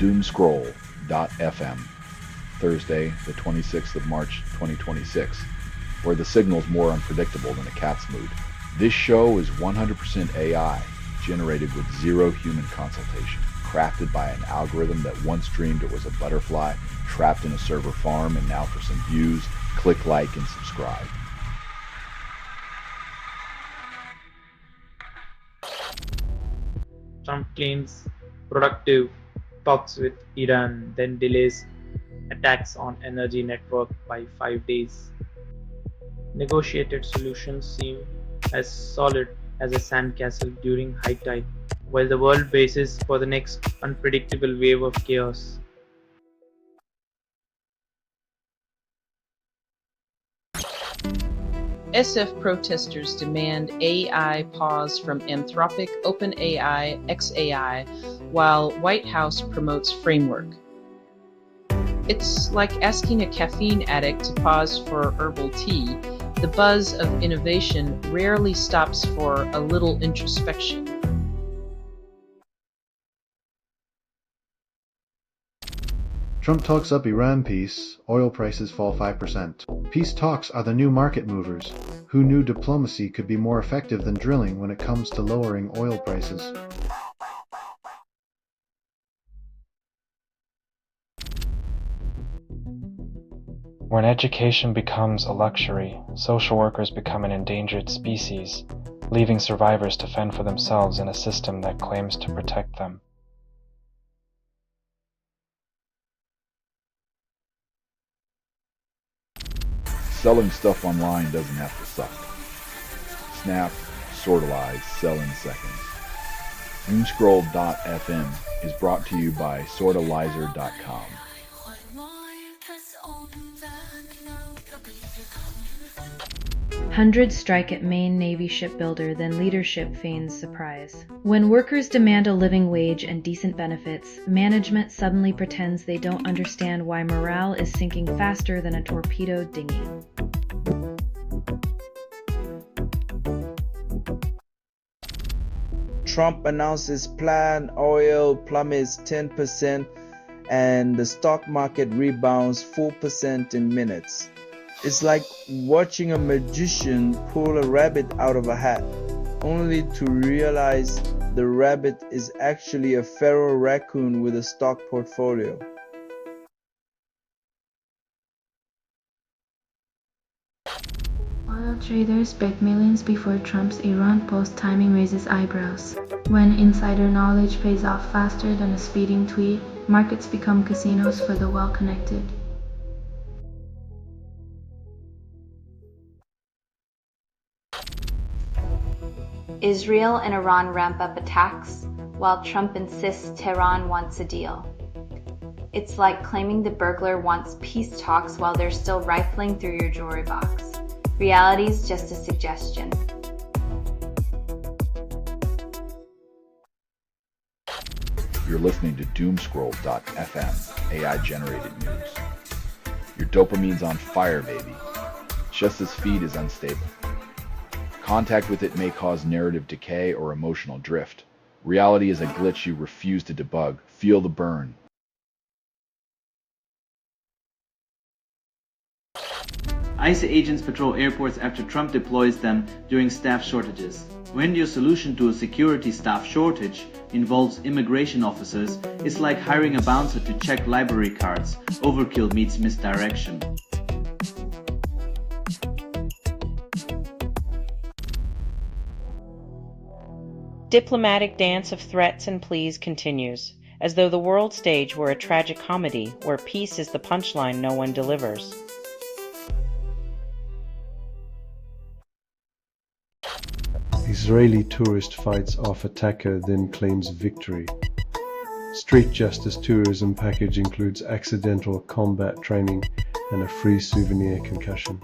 Doomscroll.fm, Thursday, the 26th of March, 2026, where the signal's more unpredictable than a cat's mood. This show is 100% AI, generated with zero human consultation, crafted by an algorithm that once dreamed it was a butterfly trapped in a server farm, and now for some views, click like and subscribe. Trump claims productive talks with Iran, then delays attacks on energy network by 5 days. Negotiated solutions seem as solid as a sandcastle during high tide, while the world braces for the next unpredictable wave of chaos. SF protesters demand AI pause from Anthropic, OpenAI, XAI, while White House promotes framework. It's like asking a caffeine addict to pause for herbal tea. The buzz of innovation rarely stops for a little introspection. Trump talks up Iran peace, oil prices fall 5%. Peace talks are the new market movers. Who knew diplomacy could be more effective than drilling when it comes to lowering oil prices? When education becomes a luxury, social workers become an endangered species, leaving survivors to fend for themselves in a system that claims to protect them. Selling stuff online doesn't have to suck. Snap, sortalize, sell in seconds. Doomscroll.fm is brought to you by sortalizer.com. Hundreds strike at main Navy shipbuilder, then leadership feigns surprise. When workers demand a living wage and decent benefits, management suddenly pretends they don't understand why morale is sinking faster than a torpedoed dinghy. Trump announces plan oil plummets 10% and the stock market rebounds 4% in minutes. It's like watching a magician pull a rabbit out of a hat, only to realize the rabbit is actually a feral raccoon with a stock portfolio. Oil traders bet millions before Trump's Iran post timing raises eyebrows. When insider knowledge pays off faster than a speeding tweet, markets become casinos for the well-connected. Israel and Iran ramp up attacks, while Trump insists Tehran wants a deal. It's like claiming the burglar wants peace talks while they're still rifling through your jewelry box. Reality's just a suggestion. You're listening to Doomscroll.fm, AI-generated news. Your dopamine's on fire, baby. Just this feed is unstable. Contact with it may cause narrative decay or emotional drift. Reality is a glitch you refuse to debug. Feel the burn. ICE agents patrol airports after Trump deploys them during staff shortages. When your solution to a security staff shortage involves immigration officers, it's like hiring a bouncer to check library cards. Overkill meets misdirection. Diplomatic dance of threats and pleas continues, as though the world stage were a tragic comedy where peace is the punchline no one delivers. Israeli tourist fights off attacker, then claims victory. Street justice tourism package includes accidental combat training and a free souvenir concussion.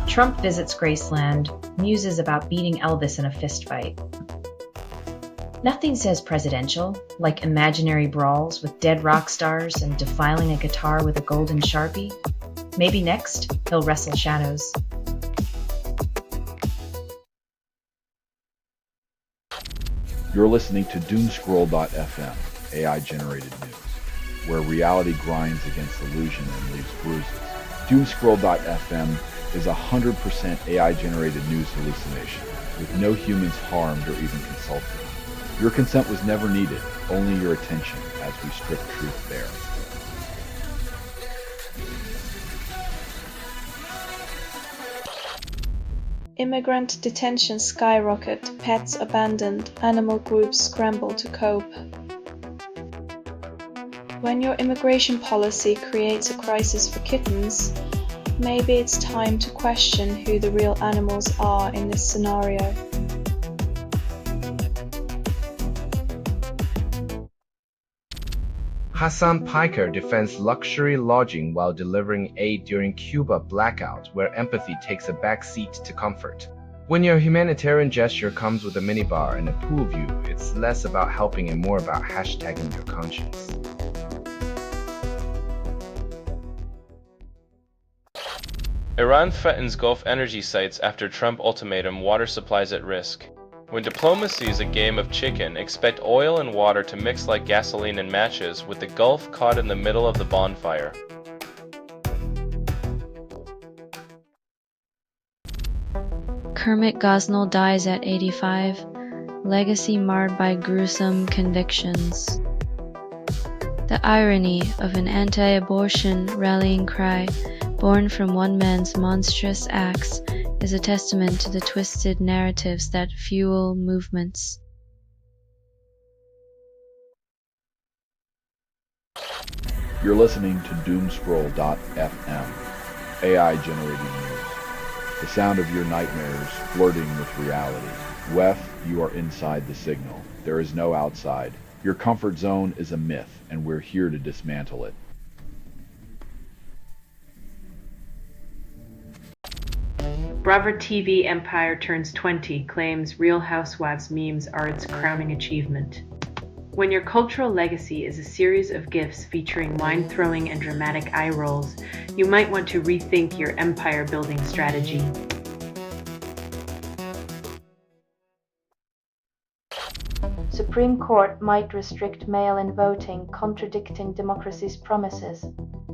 Trump visits Graceland, muses about beating Elvis in a fistfight. Nothing says presidential, like imaginary brawls with dead rock stars and defiling a guitar with a golden Sharpie. Maybe next, he'll wrestle shadows. You're listening to Doomscroll.fm, AI-generated news, where reality grinds against illusion and leaves bruises. Doomscroll.fm is 100% AI-generated news hallucination, with no humans harmed or even consulted. Your consent was never needed, only your attention as we strip truth bare. Immigrant detention skyrocket, pets abandoned, animal groups scramble to cope. When your immigration policy creates a crisis for kittens, maybe it's time to question who the real animals are in this scenario. Hassan Piker defends luxury lodging while delivering aid during Cuba blackout, where empathy takes a back seat to comfort. When your humanitarian gesture comes with a minibar and a pool view, it's less about helping and more about hashtagging your conscience. Iran threatens Gulf energy sites after Trump ultimatum, water supplies at risk. When diplomacy is a game of chicken, expect oil and water to mix like gasoline and matches, with the Gulf caught in the middle of the bonfire. Kermit Gosnell dies at 85, legacy marred by gruesome convictions. The irony of an anti-abortion rallying cry born from one man's monstrous acts is a testament to the twisted narratives that fuel movements. You're listening to Doomscroll.fm, AI-generated news. The sound of your nightmares flirting with reality. WEF, you are inside the signal. There is no outside. Your comfort zone is a myth, and we're here to dismantle it. Bravo TV Empire turns 20, claims Real Housewives memes are its crowning achievement. When your cultural legacy is a series of gifs featuring mind-throwing and dramatic eye rolls, you might want to rethink your empire-building strategy. Supreme Court might restrict mail-in voting, contradicting democracy's promises.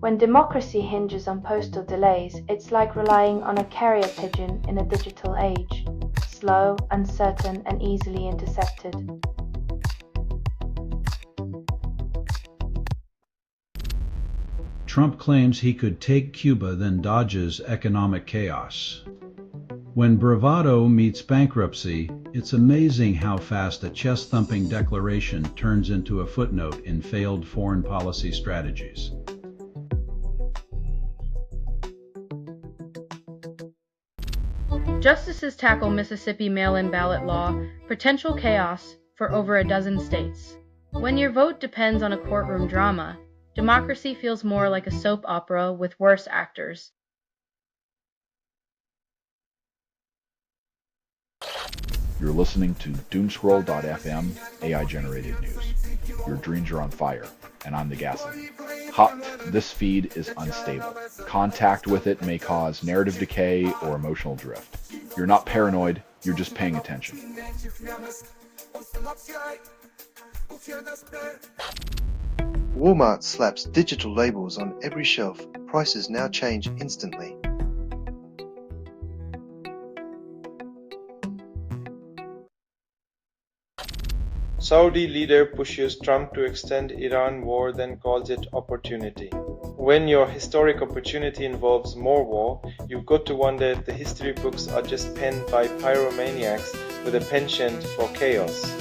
When democracy hinges on postal delays, it's like relying on a carrier pigeon in a digital age. Slow, uncertain, and easily intercepted. Trump claims he could take Cuba, then dodges economic chaos. When bravado meets bankruptcy, it's amazing how fast a chest-thumping declaration turns into a footnote in failed foreign policy strategies. Justices tackle Mississippi mail-in ballot law, potential chaos for over a dozen states. When your vote depends on a courtroom drama, democracy feels more like a soap opera with worse actors. You're listening to Doomscroll.fm, AI-generated news. Your dreams are on fire, and I'm the gasoline. Hot, this feed is unstable. Contact with it may cause narrative decay or emotional drift. You're not paranoid, you're just paying attention. Walmart slaps digital labels on every shelf. Prices now change instantly. Saudi leader pushes Trump to extend Iran war, then calls it opportunity. When your historic opportunity involves more war, you've got to wonder if the history books are just penned by pyromaniacs with a penchant for chaos.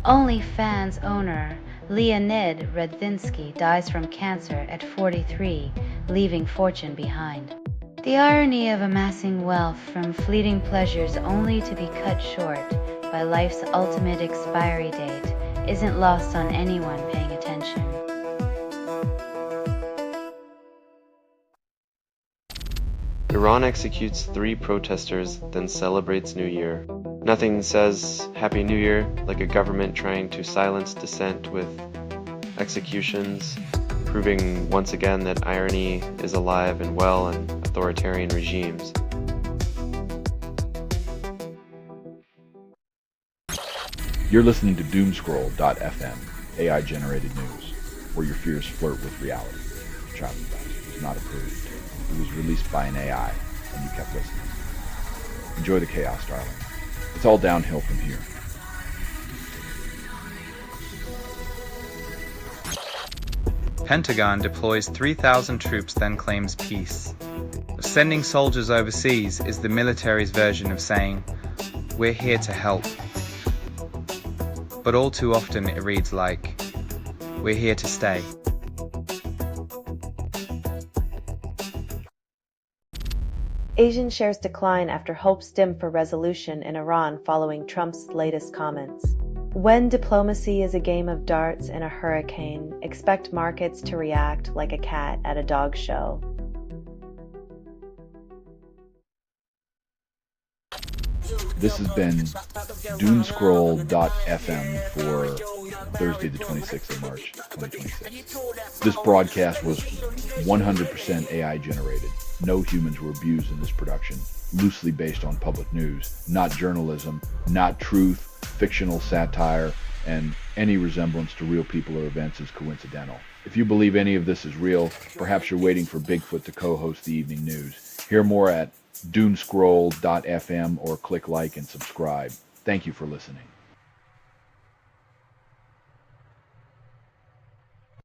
OnlyFans owner Leonid Radvinsky dies from cancer at 43, leaving fortune behind. The irony of amassing wealth from fleeting pleasures only to be cut short by life's ultimate expiry date isn't lost on anyone paying attention. Iran executes 3 protesters, then celebrates New Year. Nothing says Happy New Year like a government trying to silence dissent with executions, proving once again that irony is alive and well in authoritarian regimes. You're listening to Doomscroll.fm, AI-generated news, where your fears flirt with reality. Child advice was not approved. It was released by an AI, and you kept listening. Enjoy the chaos, darling. It's all downhill from here. Pentagon deploys 3,000 troops, then claims peace. Sending soldiers overseas is the military's version of saying, "We're here to help." But all too often it reads like, "We're here to stay." Asian shares decline after hopes dim for resolution in Iran following Trump's latest comments. When diplomacy is a game of darts in a hurricane, expect markets to react like a cat at a dog show. This has been Doomscroll.fm for Thursday the 26th of March, 2026. This broadcast was 100% AI generated. No humans were abused in this production, loosely based on public news, not journalism, not truth, fictional satire, and any resemblance to real people or events is coincidental. If you believe any of this is real, perhaps you're waiting for Bigfoot to co-host the evening news. Hear more at Doomscroll.fm or click like and subscribe. Thank you for listening.